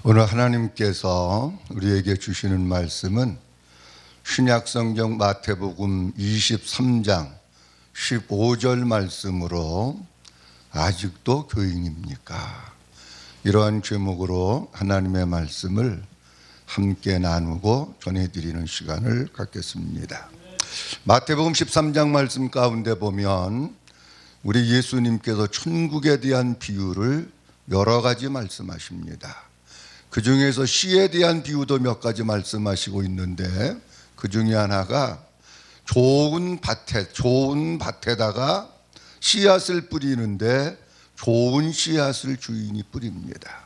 오늘 하나님께서 우리에게 주시는 말씀은 신약성경 마태복음 23장 15절 말씀으로 아직도 교인입니까? 이러한 제목으로 하나님의 말씀을 함께 나누고 전해드리는 시간을 갖겠습니다. 마태복음 13장 말씀 가운데 보면 우리 예수님께서 천국에 대한 비유를 여러 가지 말씀하십니다. 그 중에서 씨에 대한 비유도 몇 가지 말씀하시고 있는데 그 중에 하나가 좋은 밭에다가 씨앗을 뿌리는데 좋은 씨앗을 주인이 뿌립니다.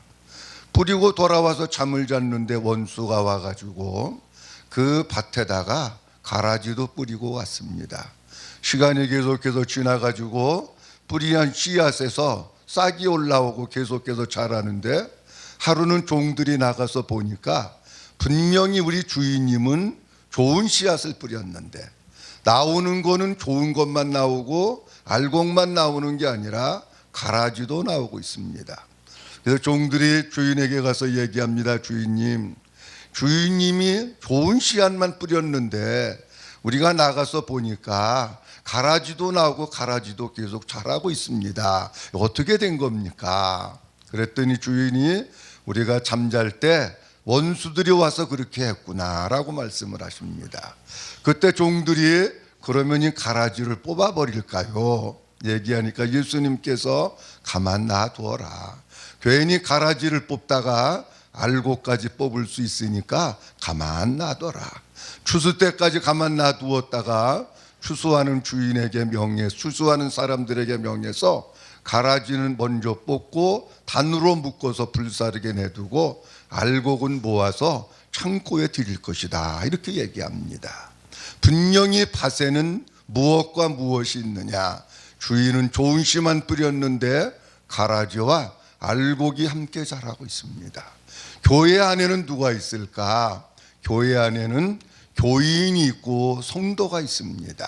뿌리고 돌아와서 잠을 잤는데 원수가 와가지고 그 밭에다가 가라지도 뿌리고 왔습니다. 시간이 계속해서 지나가지고 뿌리한 씨앗에서 싹이 올라오고 계속해서 자라는데 하루는 종들이 나가서 보니까 분명히 우리 주인님은 좋은 씨앗을 뿌렸는데 나오는 거는 좋은 것만 나오고 알곡만 나오는 게 아니라 가라지도 나오고 있습니다. 그래서 종들이 주인에게 가서 얘기합니다. 주인님이 좋은 씨앗만 뿌렸는데 우리가 나가서 보니까 가라지도 나오고 가라지도 계속 자라고 있습니다. 어떻게 된 겁니까? 그랬더니 주인이 우리가 잠잘 때 원수들이 와서 그렇게 했구나라고 말씀을 하십니다. 그때 종들이 그러면 이 가라지를 뽑아버릴까요? 얘기하니까 예수님께서 가만 놔두어라. 괜히 가라지를 뽑다가 알곡까지 뽑을 수 있으니까 가만 놔둬라. 추수 때까지 가만 놔두었다가 추수하는 사람들에게 명해서 가라지는 먼저 뽑고 단으로 묶어서 불사르게 내두고 알곡은 모아서 창고에 드릴 것이다. 이렇게 얘기합니다. 분명히 밭에는 무엇과 무엇이 있느냐? 주인은 좋은 씨만 뿌렸는데 가라지와 알곡이 함께 자라고 있습니다. 교회 안에는 누가 있을까? 교회 안에는 교인이 있고 성도가 있습니다.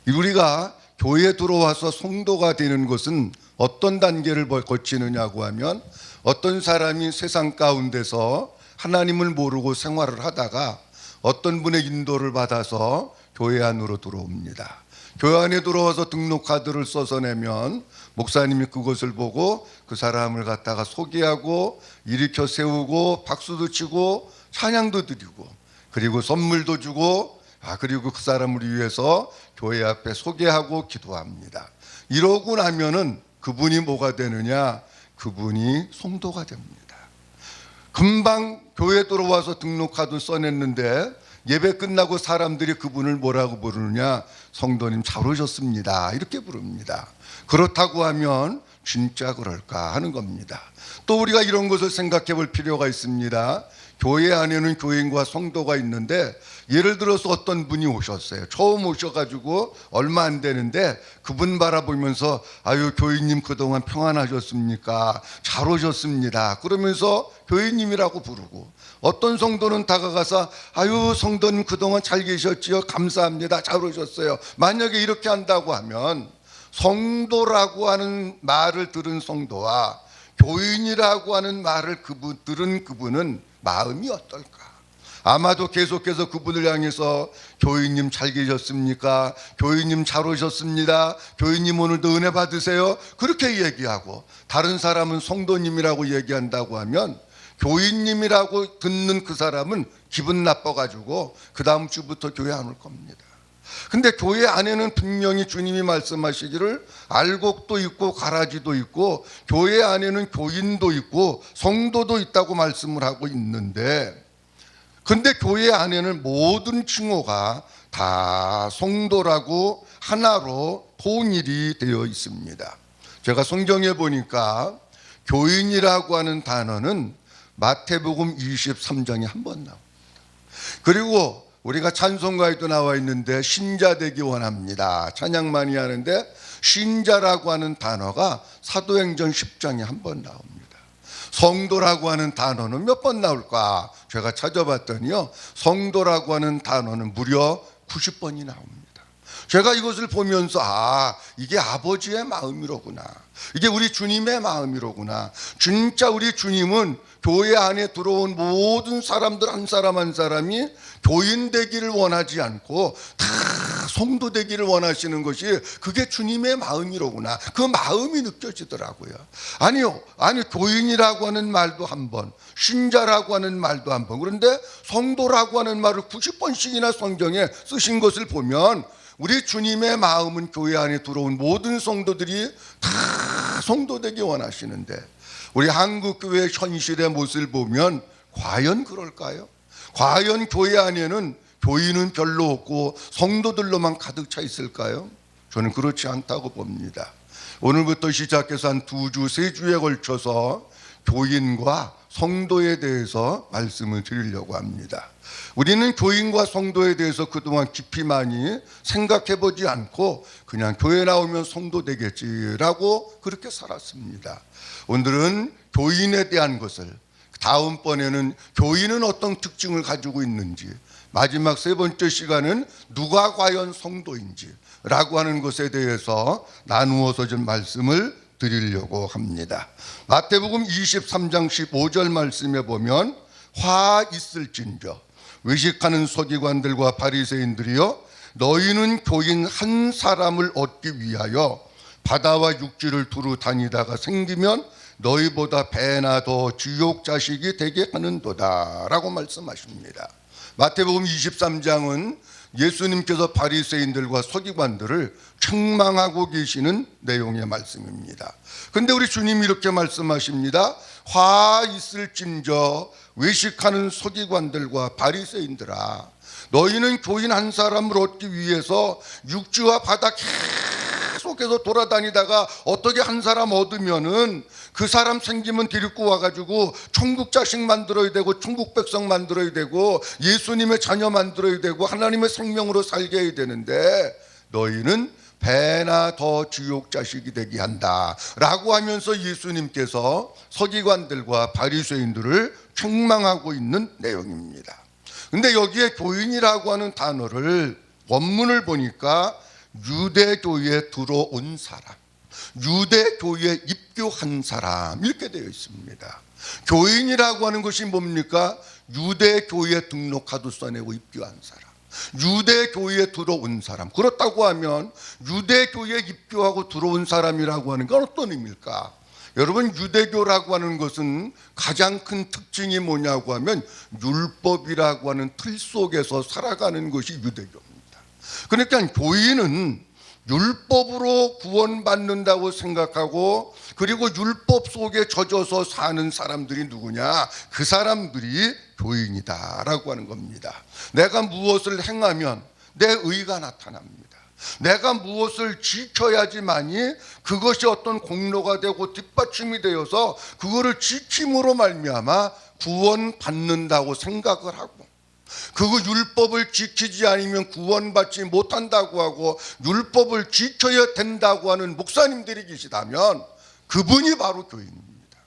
우리가 교회에 들어와서 성도가 되는 것은 어떤 단계를 거치느냐고 하면 어떤 사람이 세상 가운데서 하나님을 모르고 생활을 하다가 어떤 분의 인도를 받아서 교회 안으로 들어옵니다. 교회 안에 들어와서 등록카드를 써서 내면 목사님이 그것을 보고 그 사람을 갖다가 소개하고 일으켜 세우고 박수도 치고 찬양도 드리고 그리고 선물도 주고 그리고 그 사람을 위해서 교회 앞에 소개하고 기도합니다. 이러고 나면은 그분이 뭐가 되느냐? 그분이 성도가 됩니다. 금방 교회 들어와서 등록카드 써냈는데 예배 끝나고 사람들이 그분을 뭐라고 부르느냐? 성도님 잘 오셨습니다. 이렇게 부릅니다. 그렇다고 하면 진짜 그럴까 하는 겁니다. 또 우리가 이런 것을 생각해 볼 필요가 있습니다. 교회 안에는 교인과 성도가 있는데 예를 들어서 어떤 분이 오셨어요. 처음 오셔가지고 얼마 안 되는데 그분 바라보면서 아유 교인님 그동안 평안하셨습니까? 잘 오셨습니다. 그러면서 교인님이라고 부르고 어떤 성도는 다가가서 아유 성도님 그동안 잘 계셨지요? 감사합니다. 잘 오셨어요. 만약에 이렇게 한다고 하면 성도라고 하는 말을 들은 성도와 교인이라고 하는 말을 들은 그분은 마음이 어떨까? 아마도 계속해서 그분을 향해서 교인님 잘 계셨습니까? 교인님 잘 오셨습니다. 교인님 오늘도 은혜 받으세요. 그렇게 얘기하고 다른 사람은 성도님이라고 얘기한다고 하면 교인님이라고 듣는 그 사람은 기분 나빠가지고 그 다음 주부터 교회 안 올 겁니다. 근데 교회 안에는 분명히 주님이 말씀하시기를 알곡도 있고 가라지도 있고 교회 안에는 교인도 있고 성도도 있다고 말씀을 하고 있는데 근데 교회 안에는 모든 칭호가 다 성도라고 하나로 통일이 되어 있습니다. 제가 성경에 보니까 교인이라고 하는 단어는 마태복음 23장에 한 번 나옵니다. 그리고 우리가 찬송가에도 나와 있는데 신자 되기 원합니다. 찬양 많이 하는데 신자라고 하는 단어가 사도행전 10장에 한 번 나옵니다. 성도라고 하는 단어는 몇 번 나올까? 제가 찾아봤더니요. 성도라고 하는 단어는 무려 90번이 나옵니다. 제가 이것을 보면서 이게 아버지의 마음이로구나. 이게 우리 주님의 마음이로구나. 진짜 우리 주님은 교회 안에 들어온 모든 사람들 한 사람 한 사람이 교인 되기를 원하지 않고 다 성도 되기를 원하시는 것이 그게 주님의 마음이로구나. 그 마음이 느껴지더라고요. 아니 교인이라고 하는 말도 한 번, 신자라고 하는 말도 한 번, 그런데 성도라고 하는 말을 90번씩이나 성경에 쓰신 것을 보면 우리 주님의 마음은 교회 안에 들어온 모든 성도들이 다 성도 되기 원하시는데, 우리 한국교회 현실의 모습을 보면 과연 그럴까요? 과연 교회 안에는 교인은 별로 없고 성도들로만 가득 차 있을까요? 저는 그렇지 않다고 봅니다. 오늘부터 시작해서 한 2주, 3주에 걸쳐서 교인과 성도에 대해서 말씀을 드리려고 합니다. 우리는 교인과 성도에 대해서 그동안 깊이 많이 생각해 보지 않고 그냥 교회 나오면 성도 되겠지라고 그렇게 살았습니다. 오늘은 교인에 대한 것을, 다음번에는 교인은 어떤 특징을 가지고 있는지, 마지막 3번째 시간은 누가 과연 성도인지 라고 하는 것에 대해서 나누어서 좀 말씀을 드리려고 합니다. 마태복음 23장 15절 말씀에 보면 화 있을진저 외식하는 서기관들과 바리새인들이여, 너희는 교인 한 사람을 얻기 위하여 바다와 육지를 두루 다니다가 생기면 너희보다 배나 더 지옥 자식이 되게 하는도다 라고 말씀하십니다. 마태복음 23장은 예수님께서 바리새인들과 서기관들을 책망하고 계시는 내용의 말씀입니다. 그런데 우리 주님이 이렇게 말씀하십니다. 화 있을진저 외식하는 서기관들과 바리새인들아, 너희는 교인 한 사람을 얻기 위해서 육지와 바다 계속해서 돌아다니다가 어떻게 한 사람 얻으면은 그 사람 생기면 데리고 와가지고 천국 자식 만들어야 되고 천국 백성 만들어야 되고 예수님의 자녀 만들어야 되고 하나님의 생명으로 살게 해야 되는데 너희는 배나 더 지옥 자식이 되게 한다 라고 하면서 예수님께서 서기관들과 바리새인들을 책망하고 있는 내용입니다. 근데 여기에 교인이라고 하는 단어를 원문을 보니까 유대교에 들어온 사람, 유대교에 입교한 사람 이렇게 되어 있습니다. 교인이라고 하는 것이 뭡니까? 유대교에 등록카드 써내고 입교한 사람, 유대교에 들어온 사람. 그렇다고 하면 유대교에 입교하고 들어온 사람이라고 하는 건 어떤 의미일까? 여러분, 유대교라고 하는 것은 가장 큰 특징이 뭐냐고 하면 율법이라고 하는 틀 속에서 살아가는 것이 유대교입니다. 그러니까 교인은 율법으로 구원받는다고 생각하고, 그리고 율법 속에 젖어서 사는 사람들이 누구냐? 그 사람들이 교인이다라고 하는 겁니다. 내가 무엇을 행하면 내 의가 나타납니다. 내가 무엇을 지켜야지만이 그것이 어떤 공로가 되고 뒷받침이 되어서 그거를 지킴으로 말미암아 구원받는다고 생각을 하고, 그거 율법을 지키지 않으면 구원받지 못한다고 하고 율법을 지켜야 된다고 하는 목사님들이 계시다면 그분이 바로 교인입니다.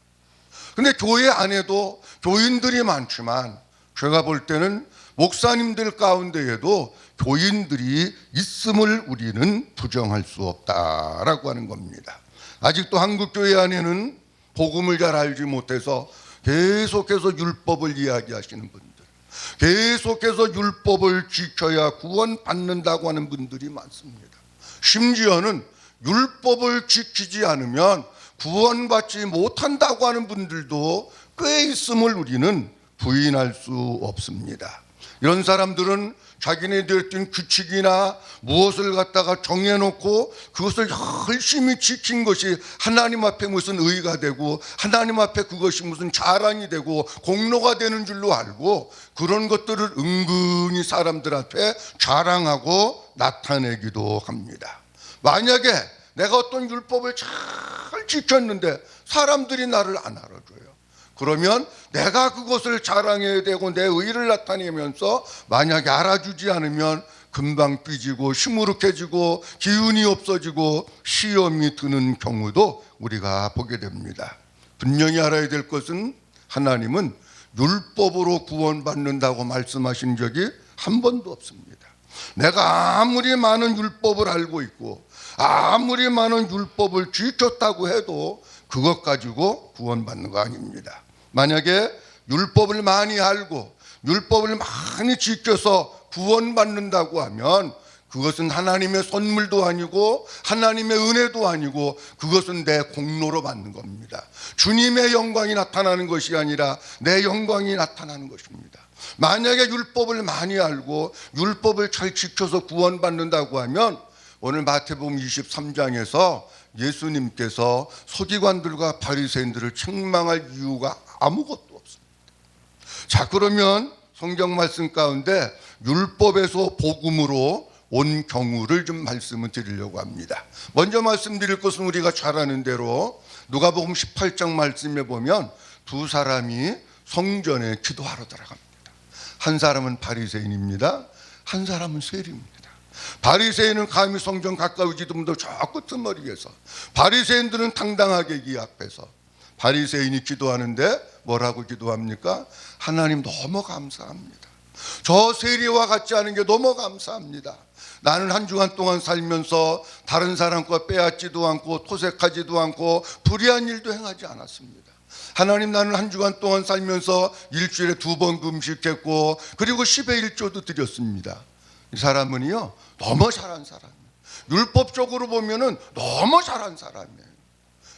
근데 교회 안에도 교인들이 많지만 제가 볼 때는 목사님들 가운데에도 교인들이 있음을 우리는 부정할 수 없다라고 하는 겁니다. 아직도 한국교회 안에는 복음을 잘 알지 못해서 계속해서 율법을 이야기하시는 분들, 계속해서 율법을 지켜야 구원받는다고 하는 분들이 많습니다. 심지어는 율법을 지키지 않으면 구원받지 못한다고 하는 분들도 꽤 있음을 우리는 부인할 수 없습니다. 이런 사람들은 자기네들 어떤 규칙이나 무엇을 갖다가 정해놓고 그것을 열심히 지킨 것이 하나님 앞에 무슨 의가 되고 하나님 앞에 그것이 무슨 자랑이 되고 공로가 되는 줄로 알고 그런 것들을 은근히 사람들 앞에 자랑하고 나타내기도 합니다. 만약에 내가 어떤 율법을 잘 지켰는데 사람들이 나를 안 알아줘요. 그러면 내가 그것을 자랑해야 되고 내 의를 나타내면서 만약에 알아주지 않으면 금방 삐지고 시무룩해지고 기운이 없어지고 시험이 드는 경우도 우리가 보게 됩니다. 분명히 알아야 될 것은 하나님은 율법으로 구원받는다고 말씀하신 적이 한 번도 없습니다. 내가 아무리 많은 율법을 알고 있고 아무리 많은 율법을 지켰다고 해도 그것 가지고 구원받는 거 아닙니다. 만약에 율법을 많이 알고 율법을 많이 지켜서 구원받는다고 하면 그것은 하나님의 선물도 아니고 하나님의 은혜도 아니고 그것은 내 공로로 받는 겁니다. 주님의 영광이 나타나는 것이 아니라 내 영광이 나타나는 것입니다. 만약에 율법을 많이 알고 율법을 잘 지켜서 구원받는다고 하면 오늘 마태복음 23장에서 예수님께서 서기관들과 바리새인들을 책망할 이유가 아무것도 없습니다. 자, 그러면 성경 말씀 가운데 율법에서 복음으로 온 경우를 좀 말씀을 드리려고 합니다. 먼저 말씀드릴 것은 우리가 잘 아는 대로 누가복음 18장 말씀에 보면 두 사람이 성전에 기도하러 들어갑니다. 한 사람은 바리새인입니다. 한 사람은 세리입니다. 바리새인은 감히 성전 가까우지도 못하고 저 끄트머리에서, 바리새인들은 당당하게 이 앞에서. 바리새인이 기도하는데 뭐라고 기도합니까? 하나님 너무 감사합니다. 저 세리와 같지 않은 게 너무 감사합니다. 나는 한 주간 동안 살면서 다른 사람 거 빼앗지도 않고 토색하지도 않고 불의한 일도 행하지 않았습니다. 하나님, 나는 한 주간 동안 살면서 일주일에 2번 금식했고 그리고 10의 1조도 드렸습니다. 이 사람은요 너무 잘한 사람이에요. 율법적으로 보면은 너무 잘한 사람이에요.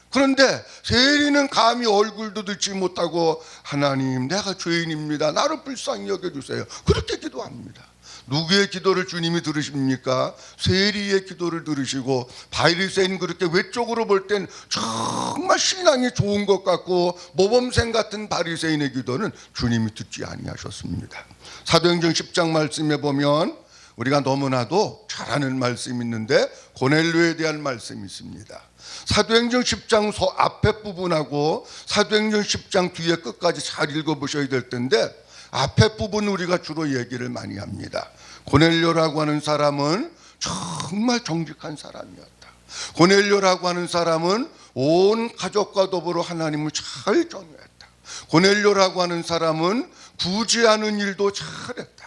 그런데 세리는 감히 얼굴도 들지 못하고 하나님, 내가 죄인입니다. 나를 불쌍히 여겨주세요. 그렇게 기도합니다. 누구의 기도를 주님이 들으십니까? 세리의 기도를 들으시고, 바리새인 그렇게 외적으로 볼 땐 정말 신앙이 좋은 것 같고 모범생 같은 바리새인의 기도는 주님이 듣지 아니하셨습니다. 사도행전 10장 말씀에 보면 우리가 너무나도 잘 아는 말씀이 있는데 고넬료에 대한 말씀이 있습니다. 사도행전 10장 앞에 부분하고 사도행전 10장 뒤에 끝까지 잘 읽어보셔야 될 텐데 앞에 부분 우리가 주로 얘기를 많이 합니다. 고넬료라고 하는 사람은 정말 정직한 사람이었다. 고넬료라고 하는 사람은 온 가족과 더불어 하나님을 잘 경외했다. 고넬료라고 하는 사람은 부지하는 일도 잘했다.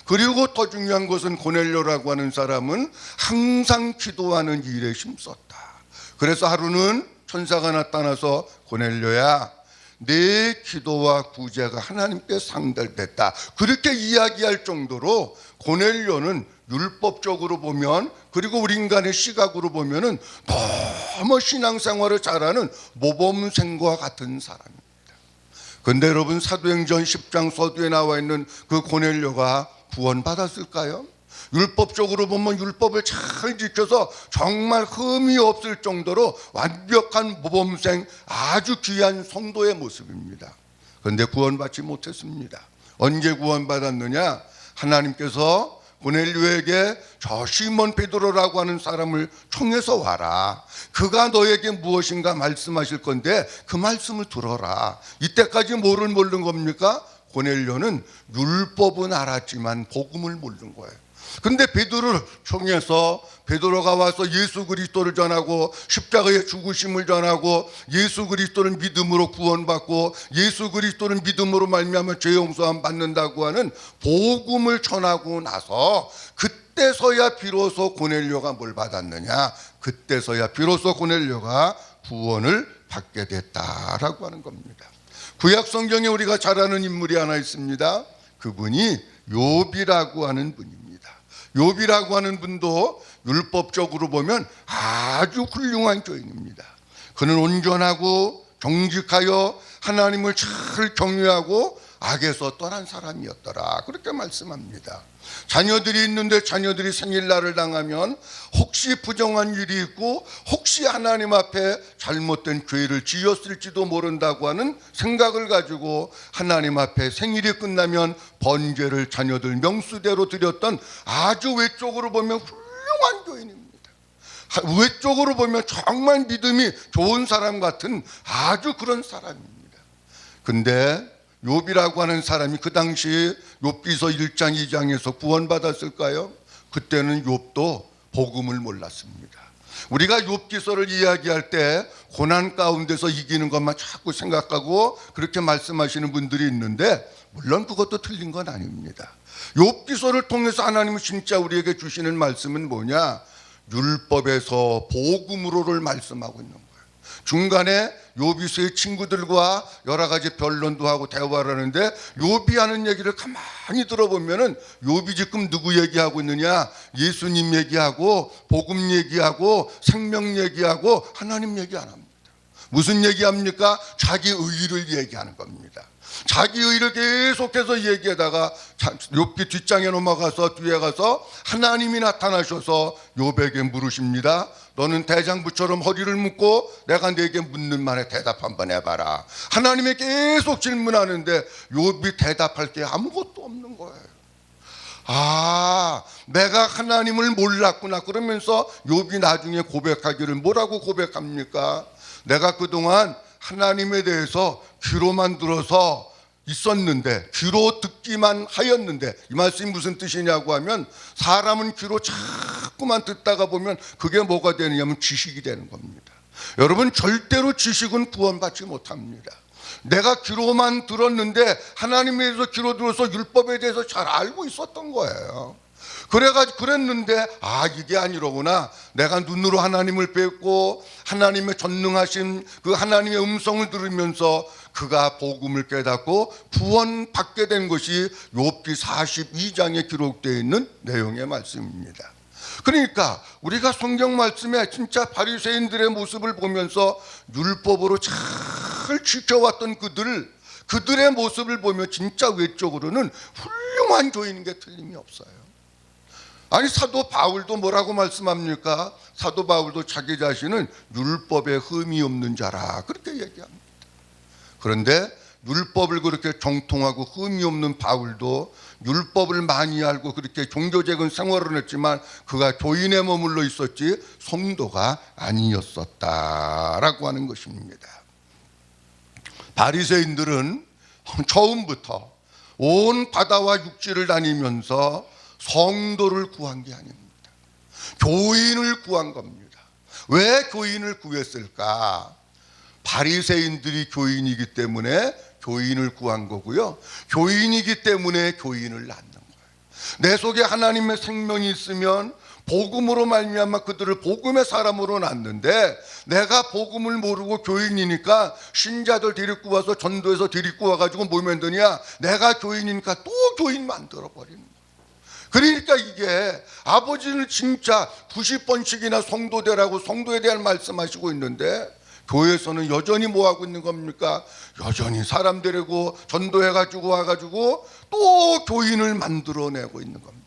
그리고 더 중요한 것은 고넬료라고 하는 사람은 항상 기도하는 일에 힘썼다. 그래서 하루는 천사가 나타나서 고넬료야, 내 기도와 구제가 하나님께 상달됐다. 그렇게 이야기할 정도로 고넬료는 율법적으로 보면, 그리고 우리 인간의 시각으로 보면은 너무 신앙생활을 잘하는 모범생과 같은 사람입니다. 그런데 여러분, 사도행전 10장 서두에 나와 있는 그 고넬료가 구원받았을까요? 율법적으로 보면 율법을 잘 지켜서 정말 흠이 없을 정도로 완벽한 모범생, 아주 귀한 성도의 모습입니다. 그런데 구원받지 못했습니다. 언제 구원받았느냐? 하나님께서 고넬료에게 저 시몬 베드로라고 하는 사람을 청해서 와라. 그가 너에게 무엇인가 말씀하실 건데 그 말씀을 들어라. 이때까지 뭐를 모르는 겁니까? 고넬료는 율법은 알았지만 복음을 모르는 거예요. 근데 베드로를 청해서 베드로가 와서 예수 그리스도를 전하고 십자가의 죽으심을 전하고 예수 그리스도를 믿음으로 구원받고 예수 그리스도를 믿음으로 말미암아 죄 용서함 받는다고 하는 복음을 전하고 나서 그때서야 비로소 고넬료가 뭘 받았느냐? 그때서야 비로소 고넬료가 구원을 받게 됐다라고 하는 겁니다. 구약 성경에 우리가 잘 아는 인물이 하나 있습니다. 그분이 욥이라고 하는 분입니다. 욥이라고 하는 분도 율법적으로 보면 아주 훌륭한 교인입니다. 그는 온전하고 정직하여 하나님을 잘 경외하고 악에서 떠난 사람이었더라. 그렇게 말씀합니다. 자녀들이 있는데 자녀들이 생일날을 당하면 혹시 부정한 일이 있고 혹시 하나님 앞에 잘못된 죄를 지었을지도 모른다고 하는 생각을 가지고 하나님 앞에 생일이 끝나면 번제를 자녀들 명수대로 드렸던 아주 외적으로 보면 훌륭한 교인입니다. 외적으로 보면 정말 믿음이 좋은 사람 같은 아주 그런 사람입니다. 근데 욥이라고 하는 사람이 그 당시 욥기서 1장 2장에서 구원받았을까요? 그때는 욥도 복음을 몰랐습니다. 우리가 욥기서를 이야기할 때 고난 가운데서 이기는 것만 자꾸 생각하고 그렇게 말씀하시는 분들이 있는데 물론 그것도 틀린 건 아닙니다. 욥기서를 통해서 하나님은 진짜 우리에게 주시는 말씀은 뭐냐? 율법에서 복음으로를 말씀하고 있는 거예요. 중간에 욥이 친구들과 여러 가지 변론도 하고 대화를 하는데 욥이 하는 얘기를 가만히 들어보면은 욥이 지금 누구 얘기하고 있느냐? 예수님 얘기하고 복음 얘기하고 생명 얘기하고 하나님 얘기 안 합니다. 무슨 얘기합니까? 자기 의의를 얘기하는 겁니다. 자기 의의를 계속해서 얘기하다가 욥기 뒷장에 넘어가서 뒤에 가서 하나님이 나타나셔서 욥에게 물으십니다. 너는 대장부처럼 허리를 묶고 내가 네게 묻는 말에 대답 한번 해봐라. 하나님이 계속 질문하는데 욥이 대답할 게 아무것도 없는 거예요. 아, 내가 하나님을 몰랐구나. 그러면서 욥이 나중에 고백하기를 뭐라고 고백합니까? 내가 그동안 하나님에 대해서 귀로만 들어서 있었는데, 귀로 듣기만 하였는데, 이 말씀이 무슨 뜻이냐고 하면 사람은 귀로 자꾸만 듣다가 보면 그게 뭐가 되느냐면 지식이 되는 겁니다. 여러분, 절대로 지식은 구원받지 못합니다. 내가 귀로만 들었는데 하나님에 대해서 귀로 들어서 율법에 대해서 잘 알고 있었던 거예요. 그래가지고 그랬는데 이게 아니로구나. 내가 눈으로 하나님을 뵙고 하나님의 전능하신 그 하나님의 음성을 들으면서 그가 복음을 깨닫고 구원받게 된 것이 욥기 42장에 기록되어 있는 내용의 말씀입니다. 그러니까 우리가 성경 말씀에 진짜 바리새인들의 모습을 보면서 율법으로 잘 지켜왔던 그들의 모습을 보면 진짜 외적으로는 훌륭한 교인인 게 틀림이 없어요. 아니, 사도 바울도 뭐라고 말씀합니까? 사도 바울도 자기 자신은 율법에 흠이 없는 자라 그렇게 얘기합니다. 그런데 율법을 그렇게 정통하고 흠이 없는 바울도 율법을 많이 알고 그렇게 종교적인 생활을 했지만 그가 교인에 머물러 있었지 성도가 아니었었다라고 하는 것입니다. 바리새인들은 처음부터 온 바다와 육지를 다니면서 성도를 구한 게 아닙니다. 교인을 구한 겁니다. 왜 교인을 구했을까? 바리새인들이 교인이기 때문에 교인을 구한 거고요. 교인이기 때문에 교인을 낳는 거예요. 내 속에 하나님의 생명이 있으면 복음으로 말미암아 그들을 복음의 사람으로 낳는데 내가 복음을 모르고 교인이니까 신자들 데리고 와서 전도해서 데리고 와가지고 뭐 만드냐? 내가 교인이니까 또 교인 만들어버리는 거예요. 그러니까 이게 아버지는 진짜 90번씩이나 성도되라고 성도에 대한 말씀하시고 있는데 교회에서는 여전히 뭐하고 있는 겁니까? 여전히 사람 데리고 전도해가지고 와가지고 또 교인을 만들어내고 있는 겁니다.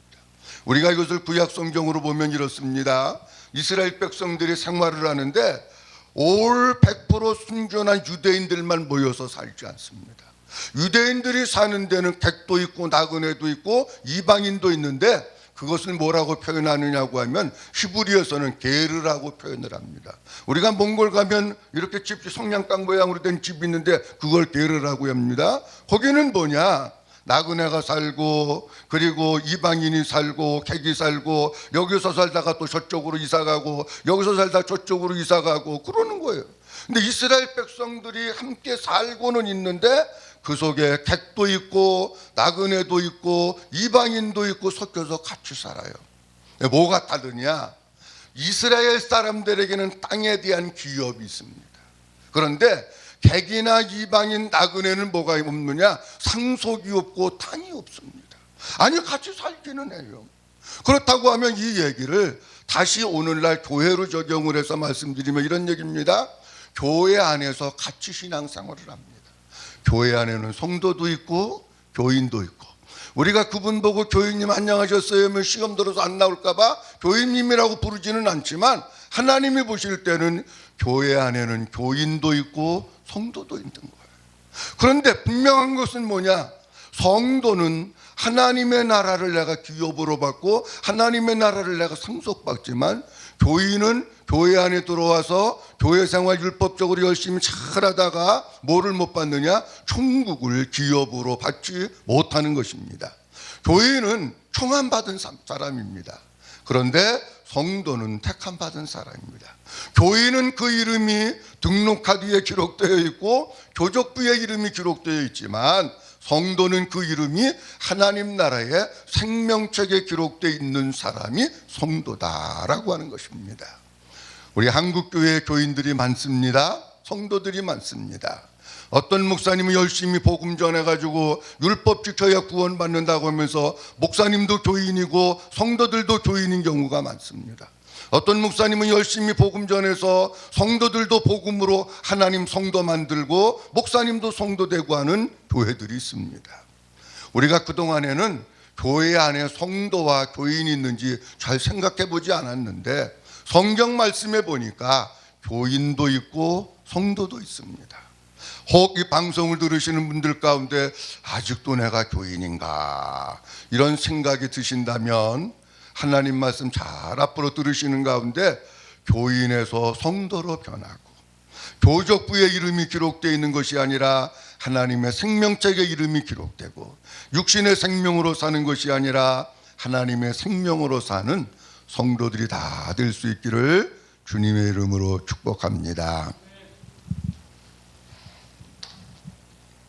우리가 이것을 구약 성경으로 보면 이렇습니다. 이스라엘 백성들이 생활을 하는데 올 100% 순전한 유대인들만 모여서 살지 않습니다. 유대인들이 사는 데는 객도 있고 나그네도 있고 이방인도 있는데 그것을 뭐라고 표현하느냐고 하면 히브리어에서는 게르라고 표현을 합니다. 우리가 몽골 가면 이렇게 집 성냥강 모양으로 된 집이 있는데 그걸 게르라고 합니다. 거기는 뭐냐? 나그네가 살고 그리고 이방인이 살고 객이 살고 여기서 살다가 또 저쪽으로 이사가고 여기서 살다 저쪽으로 이사가고 그러는 거예요. 근데 이스라엘 백성들이 함께 살고는 있는데 그 속에 객도 있고 나그네도 있고 이방인도 있고 섞여서 같이 살아요. 뭐가 다르냐? 이스라엘 사람들에게는 땅에 대한 기업이 있습니다. 그런데 객이나 이방인 나그네는 뭐가 없느냐? 상속이 없고 땅이 없습니다. 아니, 같이 살기는 해요. 그렇다고 하면 이 얘기를 다시 오늘날 교회로 적용을 해서 말씀드리면 이런 얘기입니다. 교회 안에서 같이 신앙생활을 합니다. 교회 안에는 성도도 있고 교인도 있고 우리가 그분 보고 교인님 안녕하셨어요 하면 시험 들어서 안 나올까 봐 교인님이라고 부르지는 않지만 하나님이 보실 때는 교회 안에는 교인도 있고 성도도 있는 거예요. 그런데 분명한 것은 뭐냐? 성도는 하나님의 나라를 내가 기업으로 받고 하나님의 나라를 내가 상속받지만 교인은 교회 안에 들어와서 교회 생활 율법적으로 열심히 잘하다가 뭐를 못 받느냐? 천국을 기업으로 받지 못하는 것입니다. 교인은 청함받은 사람입니다. 그런데 성도는 택함받은 사람입니다. 교인은 그 이름이 등록카드에 기록되어 있고 교족부에 이름이 기록되어 있지만 성도는 그 이름이 하나님 나라의 생명책에 기록되어 있는 사람이 성도다라고 하는 것입니다. 우리 한국교회 교인들이 많습니다. 성도들이 많습니다. 어떤 목사님은 열심히 복음 전해가지고 율법 지켜야 구원받는다고 하면서 목사님도 교인이고 성도들도 교인인 경우가 많습니다. 어떤 목사님은 열심히 복음 전해서 성도들도 복음으로 하나님 성도 만들고 목사님도 성도 되고 하는 교회들이 있습니다. 우리가 그동안에는 교회 안에 성도와 교인이 있는지 잘 생각해 보지 않았는데 성경 말씀에 보니까 교인도 있고 성도도 있습니다. 혹 이 방송을 들으시는 분들 가운데 아직도 내가 교인인가 이런 생각이 드신다면 하나님 말씀 잘 앞으로 들으시는 가운데 교인에서 성도로 변하고 교족부의 이름이 기록되어 있는 것이 아니라 하나님의 생명책의 이름이 기록되고 육신의 생명으로 사는 것이 아니라 하나님의 생명으로 사는 성도들이 다 될 수 있기를 주님의 이름으로 축복합니다.